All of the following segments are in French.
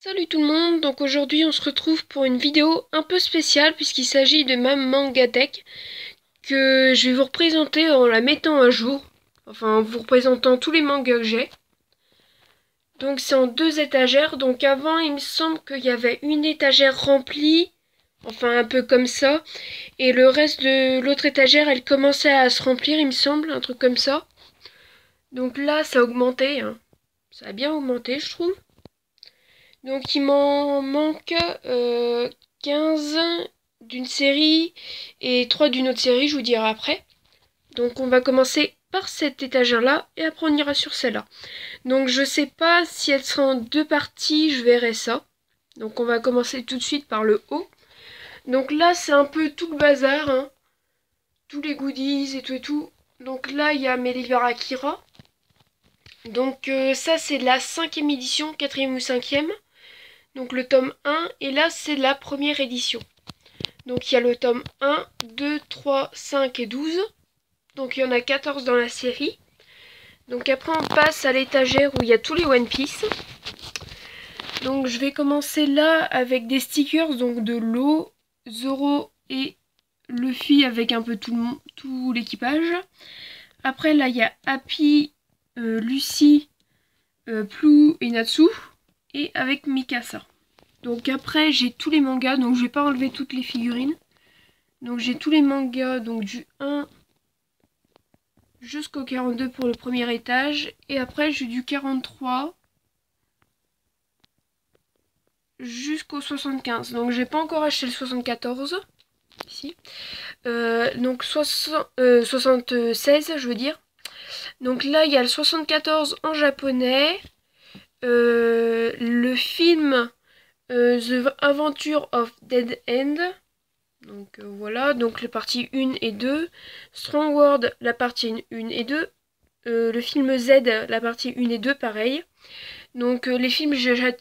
Salut tout le monde, donc aujourd'hui on se retrouve pour une vidéo un peu spéciale puisqu'il s'agit de ma manga deck que je vais vous représenter en la mettant à jour, enfin en vous représentant tous les mangas que j'ai. Donc c'est en deux étagères, donc avant il me semble qu'il y avait une étagère remplie, enfin un peu comme ça, et le reste de l'autre étagère elle commençait à se remplir il me semble, un truc comme ça. Donc là ça a augmenté, hein. Ça a bien augmenté je trouve. Donc il m'en manque 15 d'une série et 3 d'une autre série, je vous dirai après. Donc on va commencer par cette étagère-là et après on ira sur celle-là. Donc je sais pas si elle sera en deux parties, je verrai ça. Donc on va commencer tout de suite par le haut. Donc là c'est un peu tout le bazar, hein. Tous les goodies et tout et tout. Donc là il y a Melivar Akira. Donc ça c'est la 5e édition, 4e ou 5e. Donc le tome 1, et là c'est la première édition. Donc il y a le tome 1, 2, 3, 5 et 12. Donc il y en a 14 dans la série. Donc après on passe à l'étagère où il y a tous les One Piece. Donc je vais commencer là avec des stickers donc de Law, Zoro et Luffy avec un peu tout l'équipage. Après là il y a Happy, Lucy, Plou et Natsu. Et avec Mikasa. Donc après j'ai tous les mangas, donc je vais pas enlever toutes les figurines. Donc j'ai tous les mangas, donc du 1 jusqu'au 42 pour le premier étage. Et après j'ai du 43 jusqu'au 75. Donc j'ai pas encore acheté le 74. Ici. Donc 76 je veux dire. Donc là il y a le 74 en japonais. Le film The Adventure of Dead End. Donc voilà, donc les parties 1 et 2. Strong World, la partie 1 et 2. Le film Z, la partie 1 et 2, pareil. Donc les films, je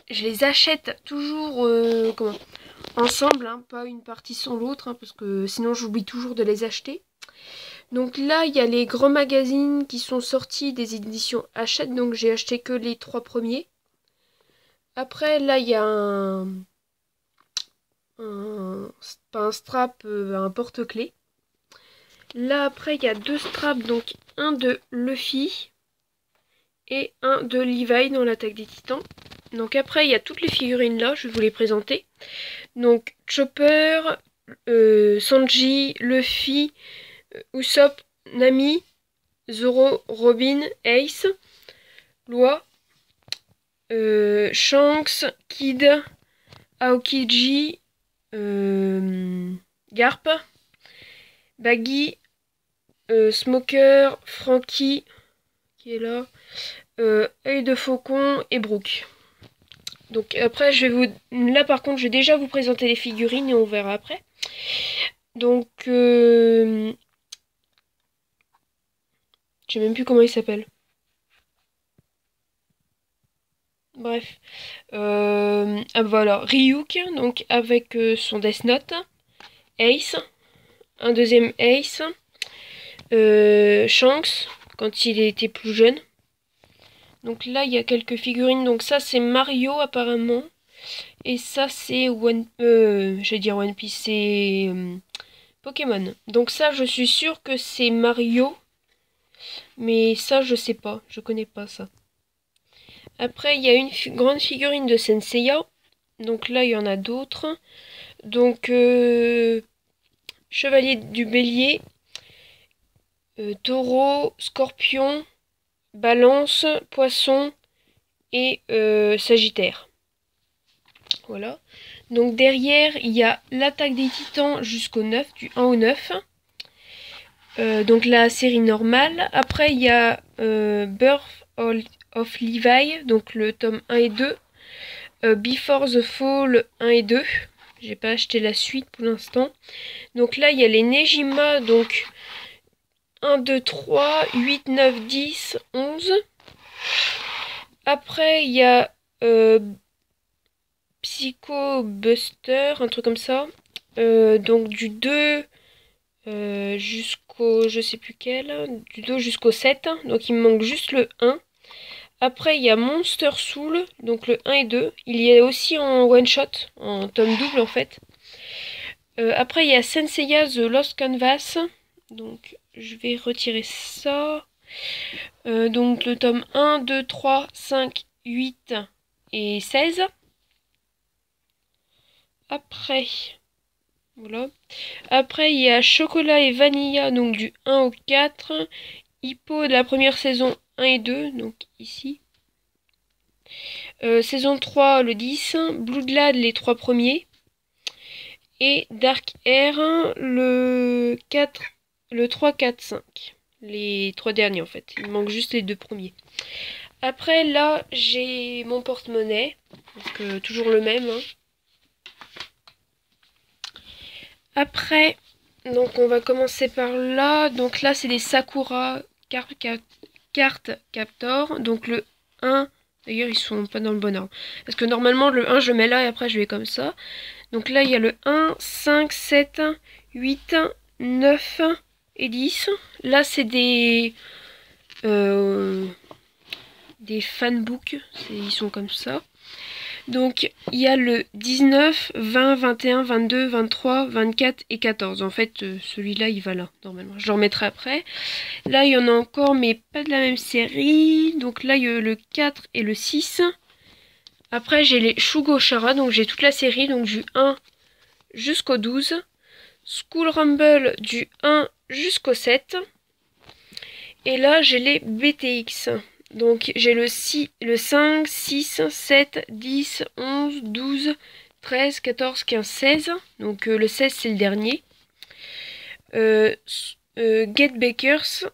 les achète toujours ensemble, hein, pas une partie sans l'autre, hein, parce que sinon j'oublie toujours de les acheter. Donc là, il y a les grands magazines qui sont sortis des éditions Hachette, donc j'ai acheté que les 3 premiers. Après, là, il y a pas un strap, un porte-clés. Là, après, il y a 2 straps, donc un de Luffy et un de Levi dans l'attaque des Titans. Donc après, il y a toutes les figurines là, je vais vous les présenter. Donc Chopper, Sanji, Luffy, Usopp, Nami, Zoro, Robin, Ace, Loi, Shanks, Kid, Aokiji, Garp, Baggy, Smoker, Franky, qui est là, Œil de Faucon et Brooke. Donc après, là par contre, je vais déjà vous présenter les figurines et on verra après. Donc, je sais même plus comment il s'appelle. Bref. Ah voilà, Ryuk, donc avec son Death Note. Ace, un deuxième Ace. Shanks, quand il était plus jeune. Donc là, il y a quelques figurines. Donc ça, c'est Mario apparemment. Et ça, c'est je vais dire One Piece, c'est Pokémon. Donc ça, je suis sûre que c'est Mario. Mais ça, je sais pas. Je connais pas ça. Après, il y a une grande figurine de Senseiya. Donc là, il y en a d'autres. Donc, Chevalier du Bélier, Taureau, Scorpion, Balance, Poisson et Sagittaire. Voilà. Donc derrière, il y a l'attaque des Titans jusqu'au 9, du 1 au 9. Donc la série normale. Après, il y a Birth of Levi, donc le tome 1 et 2. Before the Fall 1 et 2. J'ai pas acheté la suite pour l'instant. Donc là, il y a les Nejima, donc 1, 2, 3, 8, 9, 10, 11. Après, il y a Psycho Buster, un truc comme ça. Donc du 2 jusqu'au, je sais plus quel, du 2 jusqu'au 7. Donc il me manque juste le 1. Après, il y a Monster Soul, donc le 1 et 2. Il y a aussi en one-shot, en tome double en fait. Après, il y a Senseiya The Lost Canvas. Donc, je vais retirer ça. Donc, le tome 1, 2, 3, 5, 8 et 16. Après, voilà. Après, il y a Chocolat et Vanilla, donc du 1 au 4. Hippo de la première saison 1 et 2, donc ici. Saison 3, le 10. Bloodlad, les 3 premiers. Et Dark Air, le 4, le 3, 4, 5. Les 3 derniers en fait. Il manque juste les 2 premiers. Après, là, j'ai mon porte-monnaie. Donc, toujours le même. Hein. Après, donc on va commencer par là. Donc là, c'est des Sakura carte Captor. Donc le 1, d'ailleurs, ils sont pas dans le bon ordre. Parce que normalement, le 1, je mets là et après, je vais comme ça. Donc là, il y a le 1, 5, 7, 8, 9 et 10. Là, c'est des fanbooks. Ils sont comme ça. Donc, il y a le 19, 20, 21, 22, 23, 24 et 14. En fait, celui-là, il va là, normalement. Je le remettrai après. Là, il y en a encore, mais pas de la même série. Donc là, il y a le 4 et le 6. Après, j'ai les Shugo Chara. Donc, j'ai toute la série. Donc, du 1 jusqu'au 12. School Rumble du 1 jusqu'au 7. Et là, j'ai les BTX. Donc j'ai le 5, 6, 7, 10, 11, 12, 13, 14, 15, 16. Donc le 16 c'est le dernier. Get Bakers.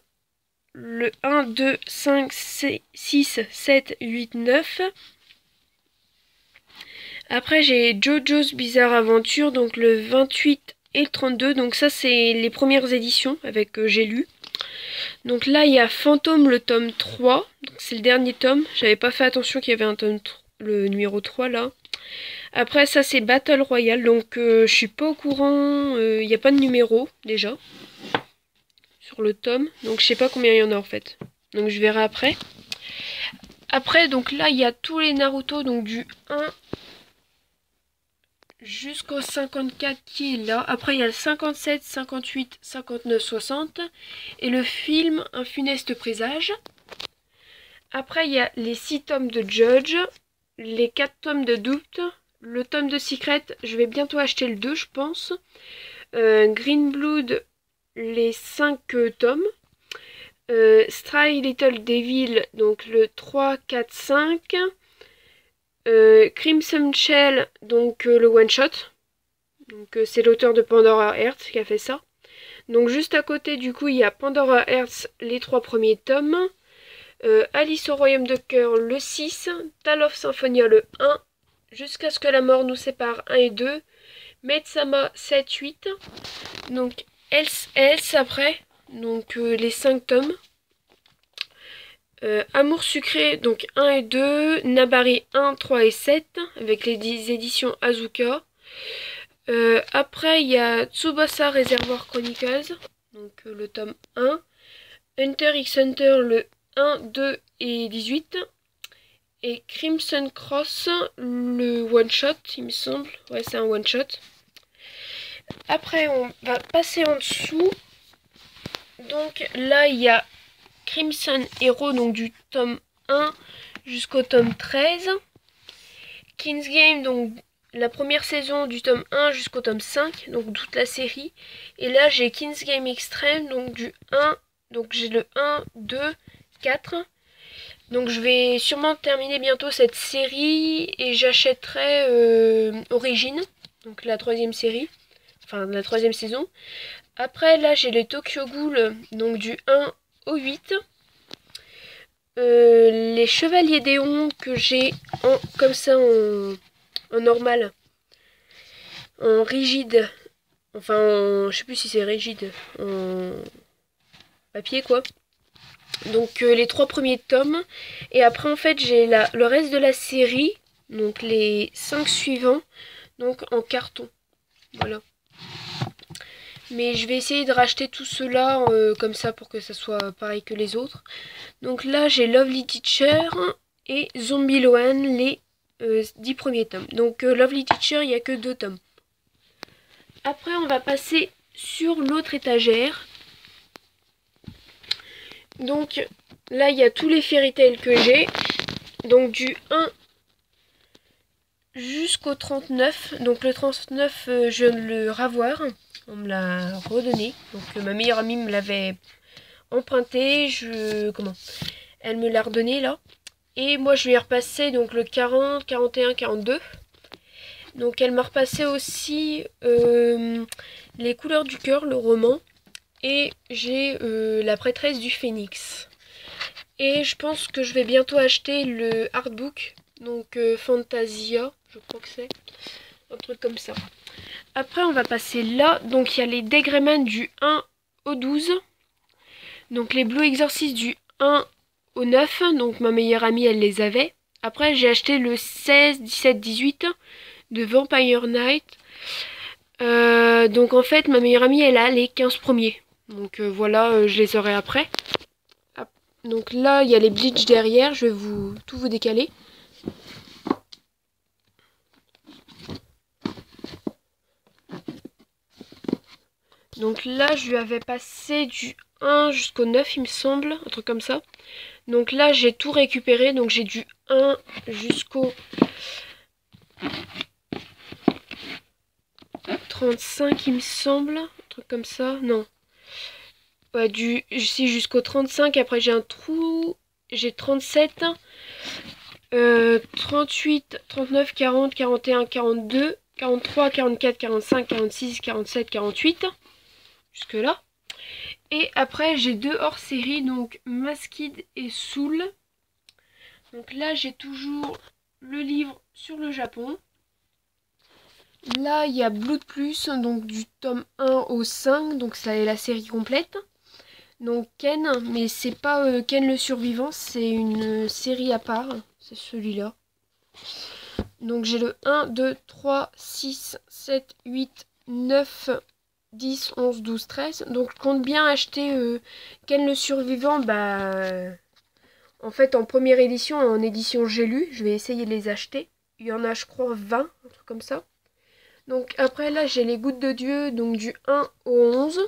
Le 1, 2, 5, 6, 7, 8, 9. Après j'ai JoJo's Bizarre Adventure. Donc le 28 et le 32. Donc ça c'est les premières éditions avec j'ai lu. Donc là, il y a Fantôme, le tome 3. C'est le dernier tome. J'avais pas fait attention qu'il y avait un tome, le numéro 3 là. Après, ça c'est Battle Royale. Donc je suis pas au courant. Il n'y a pas de numéro déjà. Sur le tome. Donc je sais pas combien il y en a en fait. Donc je verrai après. Après, donc là, il y a tous les Naruto. Donc du 1 jusqu'au 54 qui est là. Après, il y a le 57, 58, 59, 60. Et le film Un funeste présage. Après, il y a les 6 tomes de Judge. Les 4 tomes de Doubt. Le tome de Secret, je vais bientôt acheter le 2, je pense. Green Blood, les 5 tomes. Stray Little Devil, donc le 3, 4, 5. Crimson Shell, donc le one shot. Donc c'est l'auteur de Pandora Hearts qui a fait ça. Donc juste à côté du coup il y a Pandora Hearts, les 3 premiers tomes. Alice au Royaume de Cœur le 6. Tale of Symphonia le 1. Jusqu'à ce que la mort nous sépare 1 et 2. Metsama 7, 8. Donc Else après. Donc les 5 tomes. Amour sucré, donc 1 et 2, Nabari 1, 3 et 7, avec les 10 éditions Azuka. Après, il y a Tsubasa Reservoir Chronicles, donc le tome 1. Hunter x Hunter, le 1, 2 et 18. Et Crimson Cross, le one-shot, il me semble. Ouais, c'est un one-shot. Après, on va passer en dessous. Donc là, il y a Crimson Hero, donc du tome 1 jusqu'au tome 13. King's Game, donc la première saison du tome 1 jusqu'au tome 5, donc toute la série. Et là j'ai King's Game Extreme, donc du 1, donc j'ai le 1, 2, 4. Donc je vais sûrement terminer bientôt cette série et j'achèterai Origin, donc la 3e série, enfin la 3e saison. Après là j'ai les Tokyo Ghoul, donc du 1 au 8. Les Chevaliers d'Éon que j'ai comme ça en normal, en rigide, enfin je sais plus si c'est rigide, en papier quoi. Donc les 3 premiers tomes. Et après en fait j'ai le reste de la série, donc les 5 suivants, donc en carton. Voilà. Mais je vais essayer de racheter tout cela comme ça pour que ça soit pareil que les autres. Donc là, j'ai Lovely Teacher et Zombie Loan, les 10 premiers tomes. Donc Lovely Teacher, il n'y a que 2 tomes. Après, on va passer sur l'autre étagère. Donc là, il y a tous les Fairy Tail que j'ai. Donc du 1 jusqu'au 39. Donc le 39, je viens de le ravoir. On me l'a redonné. Donc ma meilleure amie me l'avait emprunté. Elle me l'a redonné là. Et moi je lui ai repassé donc le 40, 41, 42. Donc elle m'a repassé aussi les couleurs du cœur, le roman. Et j'ai la prêtresse du phénix. Et je pense que je vais bientôt acheter le artbook. Donc Fantasia, je crois que c'est. Un truc comme ça. Après on va passer là. Donc il y a les Degrayman du 1 au 12. Donc les Blue Exorcist du 1 au 9. Donc ma meilleure amie elle les avait. Après j'ai acheté le 16, 17, 18 de Vampire Knight. Donc en fait ma meilleure amie elle a les 15 premiers. Donc voilà, je les aurai après. Donc là il y a les Bleach derrière, je vais tout vous décaler. Donc là je lui avais passé du 1 jusqu'au 9 il me semble, un truc comme ça. Donc là j'ai tout récupéré, donc j'ai du 1 jusqu'au 35 il me semble, un truc comme ça, non. Ouais, si jusqu'au 35, après j'ai un trou, j'ai 37, 38, 39, 40, 41, 42, 43, 44, 45, 46, 47, 48, jusque là. Et après j'ai 2 hors-série, donc Masked et Soul. Donc là j'ai toujours le livre sur le Japon. Là il y a Blood Plus, donc du tome 1 au 5, donc ça est la série complète. Donc Ken, mais c'est pas Ken le survivant, c'est une série à part, c'est celui-là. Donc j'ai le 1, 2, 3, 6, 7, 8, 9, 10, 11, 12, 13. Donc je compte bien acheter Ken le survivant, en fait en première édition, en édition j'ai lu, je vais essayer de les acheter. Il y en a je crois 20, un truc comme ça. Donc après là j'ai les Gouttes de Dieu, donc du 1 au 11.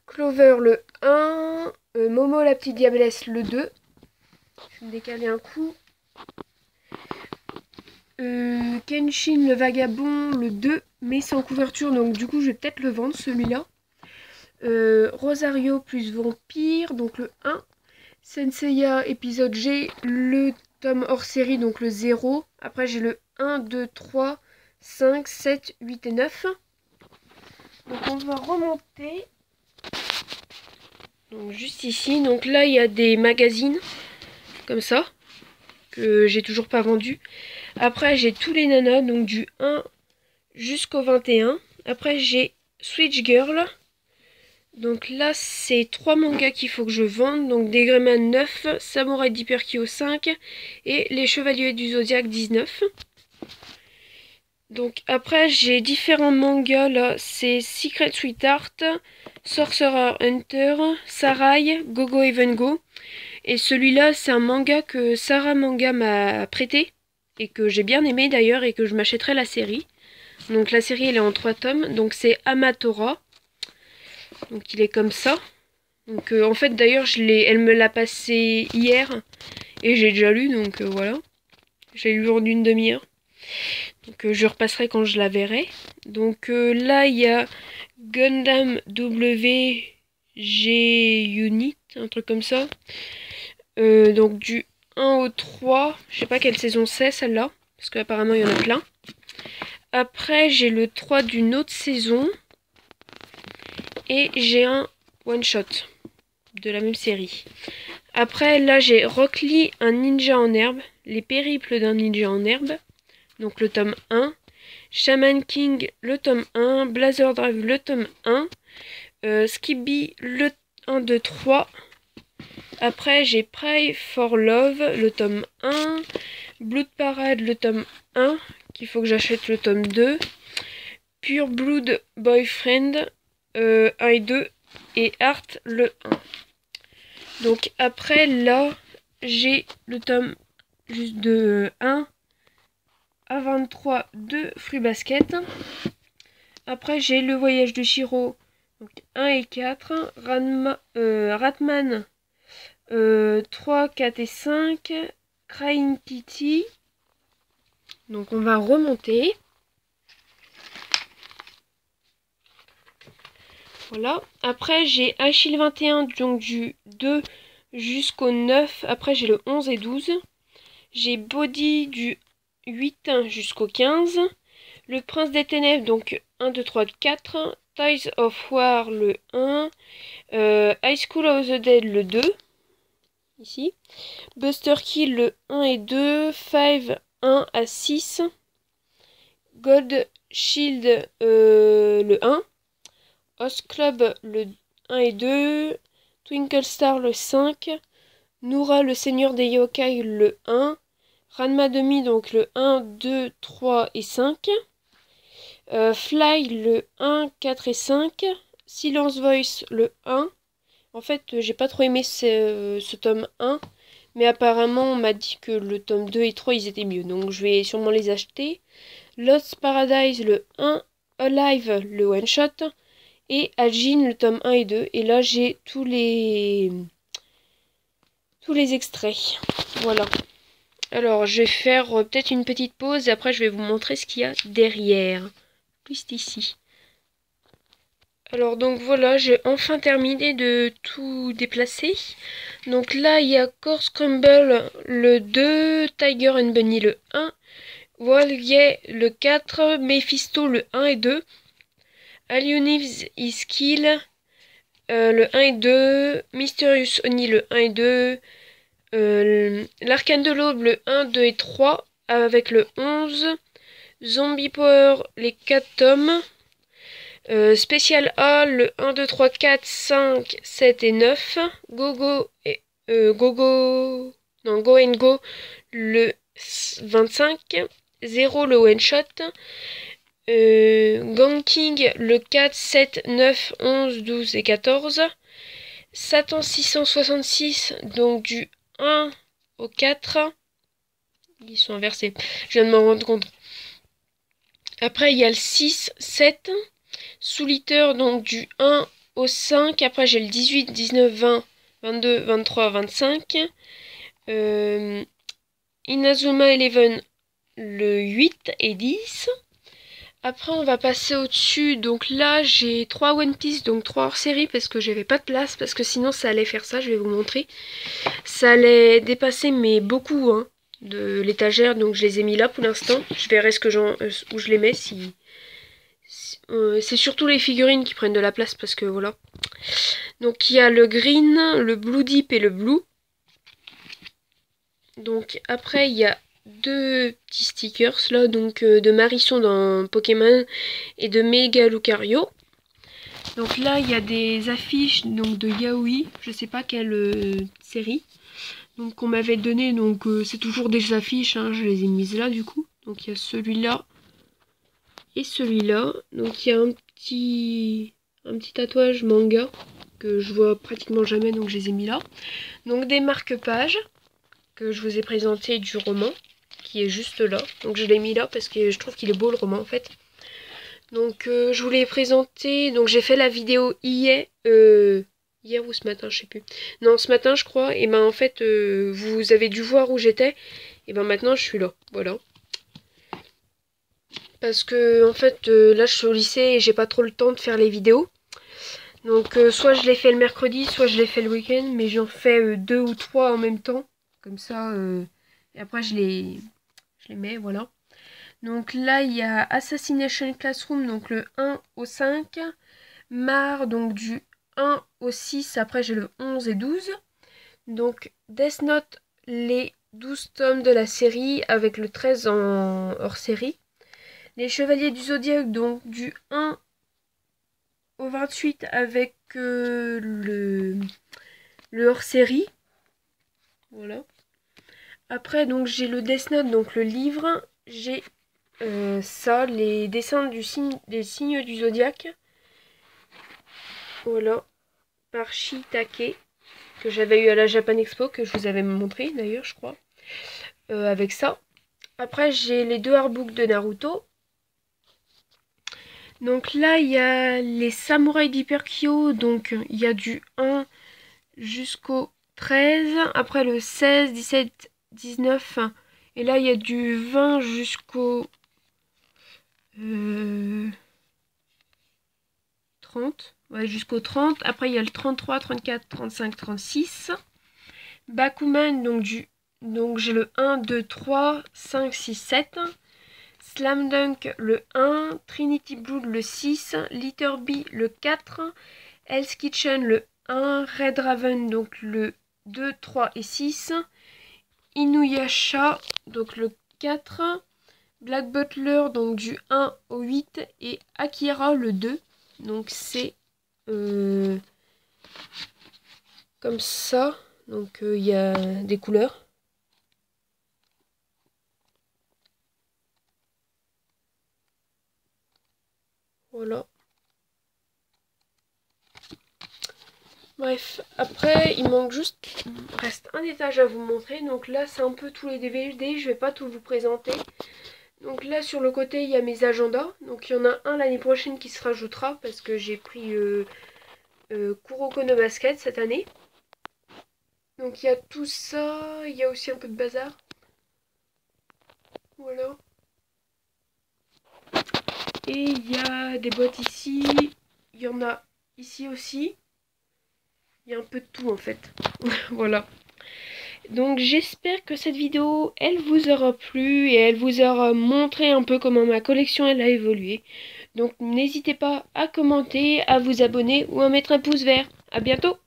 Clover le 1, Momo la petite diablesse le 2. Je vais me décaler un coup. Kenshin le vagabond le 2, mais sans couverture, donc du coup je vais peut-être le vendre celui-là. Rosario plus vampire, donc le 1. Senseiya épisode G, le tome hors série, donc le 0. Après j'ai le 1, 2, 3, 5, 7, 8 et 9. Donc on va remonter. Donc juste ici, donc là il y a des magazines comme ça que j'ai toujours pas vendu. Après j'ai tous les nanas, donc du 1 jusqu'au 21. Après j'ai Switch Girl. Donc là c'est 3 mangas qu'il faut que je vende. Donc Degrayman 9, Samurai d'Hyperkyo 5 et Les Chevaliers du Zodiaque 19. Donc après j'ai différents mangas là, c'est Secret Sweetheart, Sorcerer Hunter, Sarai, Gogo Even Go. Et celui-là c'est un manga que Sarah Manga m'a prêté et que j'ai bien aimé d'ailleurs et que je m'achèterai la série. Donc la série elle est en 3 tomes, donc c'est Amatora. Donc il est comme ça. Donc en fait d'ailleurs elle me l'a passé hier et j'ai déjà lu, donc voilà. J'ai lu en une demi-heure. Donc je repasserai quand je la verrai. Donc là il y a Gundam WG Unit, un truc comme ça. Donc du 1 au 3, je sais pas quelle saison c'est celle-là, parce qu'apparemment il y en a plein. Après j'ai le 3 d'une autre saison. Et j'ai un one shot de la même série. Après là j'ai Rock Lee, un ninja en herbe. Les périples d'un ninja en herbe. Donc le tome 1. Shaman King, le tome 1. Blazer Drive, le tome 1. Skibby, le 1, 2, 3. Après j'ai Pray for Love, le tome 1. Blood Parade, le tome 1. Qu'il faut que j'achète le tome 2. Pure Blood Boyfriend, 1 et 2 et Art le 1. Donc après là, j'ai le tome juste de 1 à 23 de Fruit Basket. Après j'ai le voyage de Shiro, donc 1 et 4, Ratman 3, 4 et 5, Crying Kitty. Donc on va remonter. Voilà. Après j'ai Achille 21, donc du 2 jusqu'au 9. Après j'ai le 11 et 12. J'ai Body du 8 jusqu'au 15. Le Prince des Ténèbres, donc 1, 2, 3, 4. Ties of War le 1. High School of the Dead le 2. Ici. Buster Kill le 1 et 2. 5, 1 à 6. Gold Shield le 1. Host Club le 1 et 2. Twinkle Star le 5. Noura le Seigneur des Yokai le 1. Ranma Demi donc le 1, 2, 3 et 5. Fly le 1, 4 et 5. Silence Voice le 1. En fait, j'ai pas trop aimé ce tome 1. Mais apparemment, on m'a dit que le tome 2 et 3, ils étaient mieux. Donc, je vais sûrement les acheter. Lost Paradise le 1. Alive le one-shot. Et Ajin le tome 1 et 2. Et là, j'ai tous les extraits. Voilà. Alors, je vais faire peut-être une petite pause. Et après, je vais vous montrer ce qu'il y a derrière. Juste ici. Alors donc voilà, j'ai enfin terminé de tout déplacer. Donc là, il y a Core Scramble le 2, Tiger and Bunny le 1, Walgay le 4, Mephisto le 1 et 2, Alioneves is Kill le 1 et 2, Mysterious Oni le 1 et 2, L'Arcane de l'Aube le 1, 2 et 3 avec le 11, Zombie Power les 4 tomes, Spécial A, le 1, 2, 3, 4, 5, 7 et 9. Go and Go, le 25. 0, le one shot. Gang King, le 4, 7, 9, 11, 12 et 14. Satan 666, donc du 1 au 4. Ils sont inversés, je viens de m'en rendre compte. Après, il y a le 6, 7. Sous liter, donc du 1 au 5. Après, j'ai le 18, 19, 20, 22, 23, 25. Inazuma Eleven, le 8 et 10. Après, on va passer au-dessus. Donc là, j'ai 3 One Piece, donc 3 hors série, parce que j'avais pas de place, parce que sinon, ça allait faire ça, je vais vous montrer. Ça allait dépasser, mais beaucoup, hein, de l'étagère, donc je les ai mis là pour l'instant. Je verrai où je les mets, si... c'est surtout les figurines qui prennent de la place parce que voilà. Donc il y a le green, le blue deep et le blue. Donc après il y a deux petits stickers là, donc de Marisson dans Pokémon et de Mega Lucario. Donc là il y a des affiches donc de Yaoi, je sais pas quelle série. Donc on m'avait donné, donc c'est toujours des affiches, hein, je les ai mises là du coup. Donc il y a celui-là et celui-là. Donc il y a un petit tatouage manga que je vois pratiquement jamais, donc je les ai mis là. Donc des marque-pages que je vous ai présenté du roman qui est juste là. Donc je l'ai mis là parce que je trouve qu'il est beau le roman en fait. Donc je vous l'ai présenté. Donc j'ai fait la vidéo hier ou ce matin, je sais plus. Non, ce matin je crois. Et ben en fait vous avez dû voir où j'étais. Et ben maintenant je suis là. Voilà. Parce que en fait là je suis au lycée et j'ai pas trop le temps de faire les vidéos. Donc soit je les fais le mercredi, soit je les fais le week-end, mais j'en fais 2 ou 3 en même temps. Comme ça, et après je les mets, voilà. Donc là il y a Assassination Classroom, donc le 1 au 5. Mar, donc du 1 au 6, après j'ai le 11 et 12. Donc Death Note, les 12 tomes de la série, avec le 13 en hors série. Les Chevaliers du Zodiaque, donc du 1 au 28 avec le hors-série. Voilà. Après, donc j'ai le Death Note, donc le livre. J'ai ça, les dessins des signes du Zodiaque. Voilà, par Shiitake, que j'avais eu à la Japan Expo, que je vous avais montré d'ailleurs, je crois. Avec ça. Après, j'ai les deux artbooks de Naruto. Donc là, il y a les samouraïs d'Hyperkyo. Donc, il y a du 1 jusqu'au 13. Après, le 16, 17, 19. Et là, il y a du 20 jusqu'au 30. Ouais, jusqu'au 30. Après, il y a le 33, 34, 35, 36. Bakuman, donc j'ai le 1, 2, 3, 5, 6, 7. Slam Dunk le 1, Trinity Blood le 6, Litter Bee le 4, Hell's Kitchen le 1, Red Raven donc le 2, 3 et 6, Inuyasha donc le 4, Black Butler donc du 1 au 8 et Akira le 2. Donc c'est comme ça. Donc il y a des couleurs. Voilà. Bref, après il manque juste, reste un étage à vous montrer. Donc là c'est un peu tous les DVD, je vais pas tout vous présenter. Donc là sur le côté il y a mes agendas. Donc il y en a un l'année prochaine qui se rajoutera parce que j'ai pris Kuroko no Basket cette année. Donc il y a tout ça, il y a aussi un peu de bazar. Voilà. Et il y a des boîtes ici, il y en a ici aussi. Il y a un peu de tout en fait. Voilà. Donc j'espère que cette vidéo, elle vous aura plu et elle vous aura montré un peu comment ma collection elle a évolué. Donc n'hésitez pas à commenter, à vous abonner ou à mettre un pouce vert. À bientôt!